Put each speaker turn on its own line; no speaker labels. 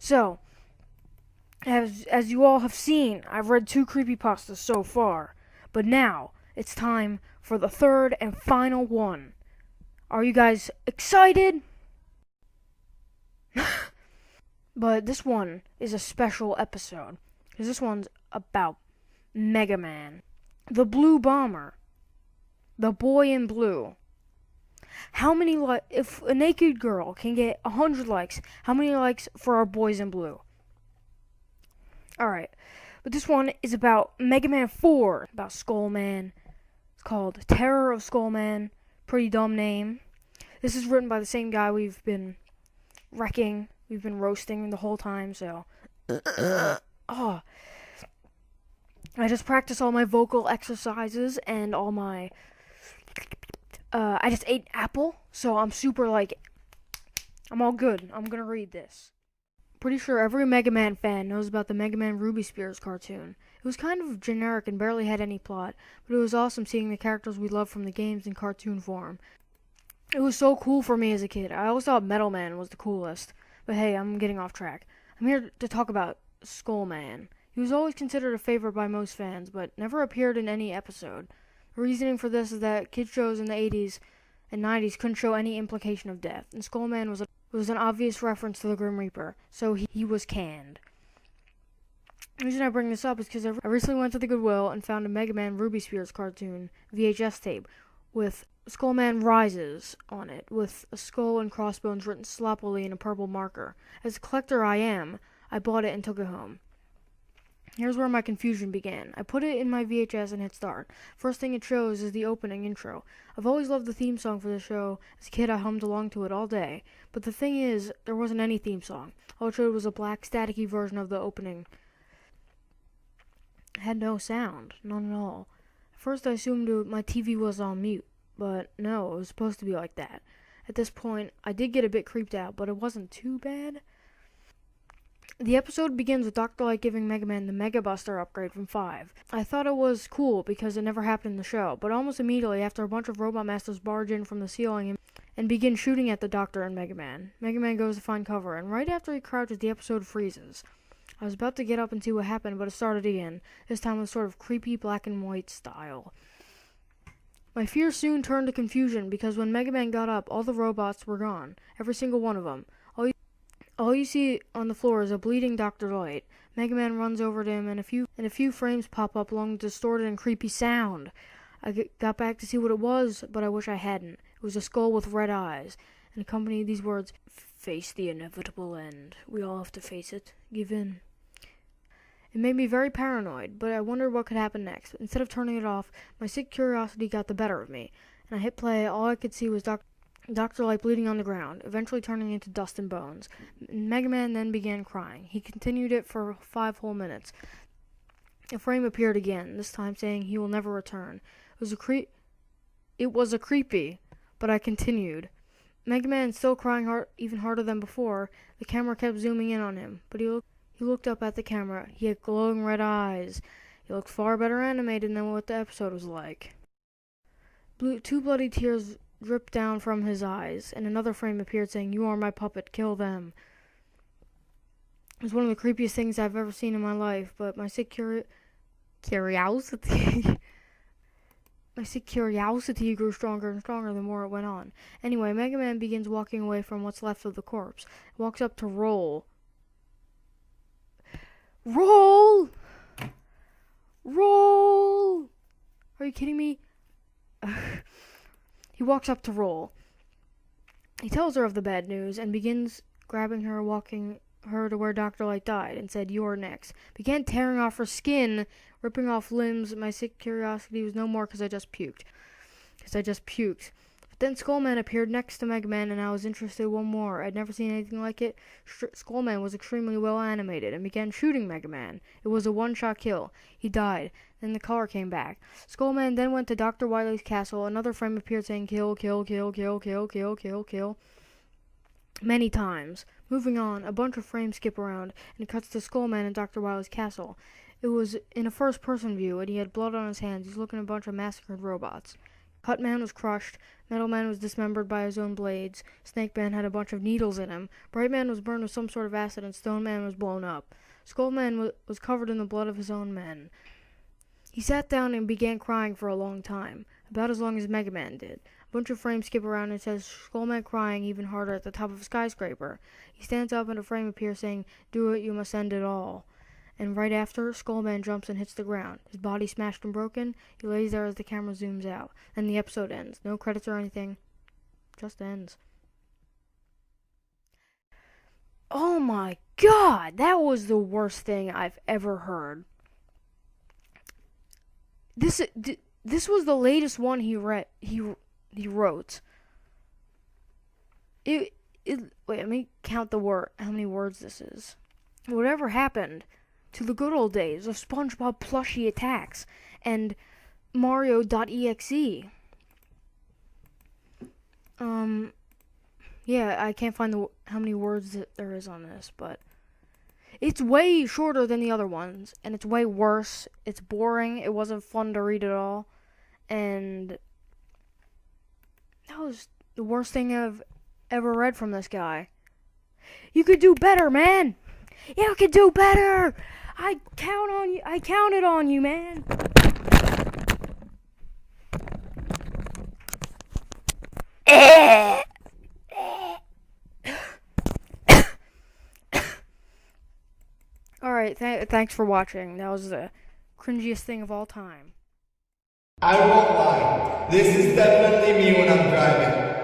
So, as you all have seen, I've read 2 creepypastas so far. But now, it's time for the third and final one. Are you guys excited? But this one is a special episode, because this one's about Mega Man. The Blue Bomber. The Boy in Blue. If a naked girl can get 100 likes, how many likes for our Boys in Blue? Alright, but this one is about Mega Man 4, about Skullman. It's called Terror of Skullman. Pretty dumb name. This is written by the same guy we've been roasting the whole time, so. Oh. I just practiced all my vocal exercises and all my. I just ate apple, so I'm super I'm all good. I'm gonna read this. Pretty sure every Mega Man fan knows about the Mega Man Ruby Spears cartoon. It was kind of generic and barely had any plot, but it was awesome seeing the characters we loved from the games in cartoon form. It was so cool for me as a kid. I always thought Metal Man was the coolest. But hey, I'm getting off track. I'm here to talk about Skullman. He was always considered a favorite by most fans, but never appeared in any episode. The reasoning for this is that kids shows in the 80s and 90s couldn't show any implication of death, and Skullman was an obvious reference to the Grim Reaper, so he was canned. The reason I bring this up is because I recently went to the Goodwill and found a Mega Man Ruby Spears cartoon VHS tape with Skullman Rises on it, with a skull and crossbones written sloppily in a purple marker. As a collector I am, I bought it and took it home. Here's where my confusion began. I put it in my VHS and hit start. First thing it shows is the opening intro. I've always loved the theme song for the show. As a kid, I hummed along to it all day. But the thing is, there wasn't any theme song. All it showed was a black, staticky version of the opening. It had no sound. None at all. At first, I assumed my TV was on mute. But no, it was supposed to be like that. At this point, I did get a bit creeped out, but it wasn't too bad. The episode begins with Dr. Light giving Mega Man the Mega Buster upgrade from 5. I thought it was cool because it never happened in the show, but almost immediately after a bunch of Robot Masters barge in from the ceiling and begin shooting at the Doctor and Mega Man. Mega Man goes to find cover, and right after he crouches, the episode freezes. I was about to get up and see what happened, but it started again, this time with sort of creepy black and white style. My fear soon turned to confusion because when Mega Man got up, all the robots were gone. Every single one of them. All you see on the floor is a bleeding Dr. Light. Mega Man runs over to him and a few frames pop up along with distorted and creepy sound. I got back to see what it was, but I wish I hadn't. It was a skull with red eyes, and accompanied these words, "Face the inevitable end. We all have to face it. Give in." It made me very paranoid, but I wondered what could happen next. Instead of turning it off, my sick curiosity got the better of me, and I hit play. All I could see was Dr. Light bleeding on the ground, eventually turning into dust and bones. Mega Man then began crying. He continued it for 5 whole minutes. A frame appeared again, this time saying he will never return. It was a creepy, but I continued. Mega Man still crying even harder than before. The camera kept zooming in on him, but he looked up at the camera. He had glowing red eyes. He looked far better animated than what the episode was like. 2 bloody tears dripped down from his eyes, and another frame appeared saying, "You are my puppet, kill them." It was one of the creepiest things I've ever seen in my life, but my sick curiosity grew stronger and stronger the more it went on. Anyway, Mega Man begins walking away from what's left of the corpse. He walks up to Roll. Roll! Roll! Are you kidding me? He walks up to Roll. He tells her of the bad news and begins grabbing her, walking her to where Dr. Light died, and said, "You're next." Began tearing off her skin, ripping off limbs. My sick curiosity was no more because I just puked. But then Skullman appeared next to Mega Man, and I was interested one more. I'd never seen anything like it. Skullman was extremely well animated and began shooting Mega Man. It was a one-shot kill. He died. Then the car came back. Skullman then went to Dr. Wily's castle. Another frame appeared saying, "Kill, kill, kill, kill, kill, kill, kill, kill." Many times. Moving on, a bunch of frames skip around, and it cuts to Skullman in Dr. Wily's castle. It was in a first-person view, and he had blood on his hands. He's looking at a bunch of massacred robots. Cutman was crushed. Metal Man was dismembered by his own blades. Snake Man had a bunch of needles in him. Bright Man was burned with some sort of acid, and Stone Man was blown up. Skull Man was covered in the blood of his own men. He sat down and began crying for a long time, about as long as Mega Man did. A bunch of frames skip around and it says Skullman crying even harder at the top of a skyscraper. He stands up and a frame appears saying, "Do it, you must end it all." And right after, Skullman jumps and hits the ground. His body smashed and broken. He lays there as the camera zooms out. And the episode ends. No credits or anything. Just ends. Oh my god, that was the worst thing I've ever heard. This was the latest one he wrote. Wait, let me count how many words this is. Whatever happened to the good old days of SpongeBob plushie attacks and Mario.exe? Yeah, I can't find how many words that there is on this, but it's way shorter than the other ones, and it's way worse. It's boring. It wasn't fun to read at all, and that was the worst thing I've ever read from this guy. You could do better, man. You could do better. I count on you. I counted on you, man. Alright, thanks for watching. That was the cringiest thing of all time.
I won't lie. This is definitely me when I'm driving.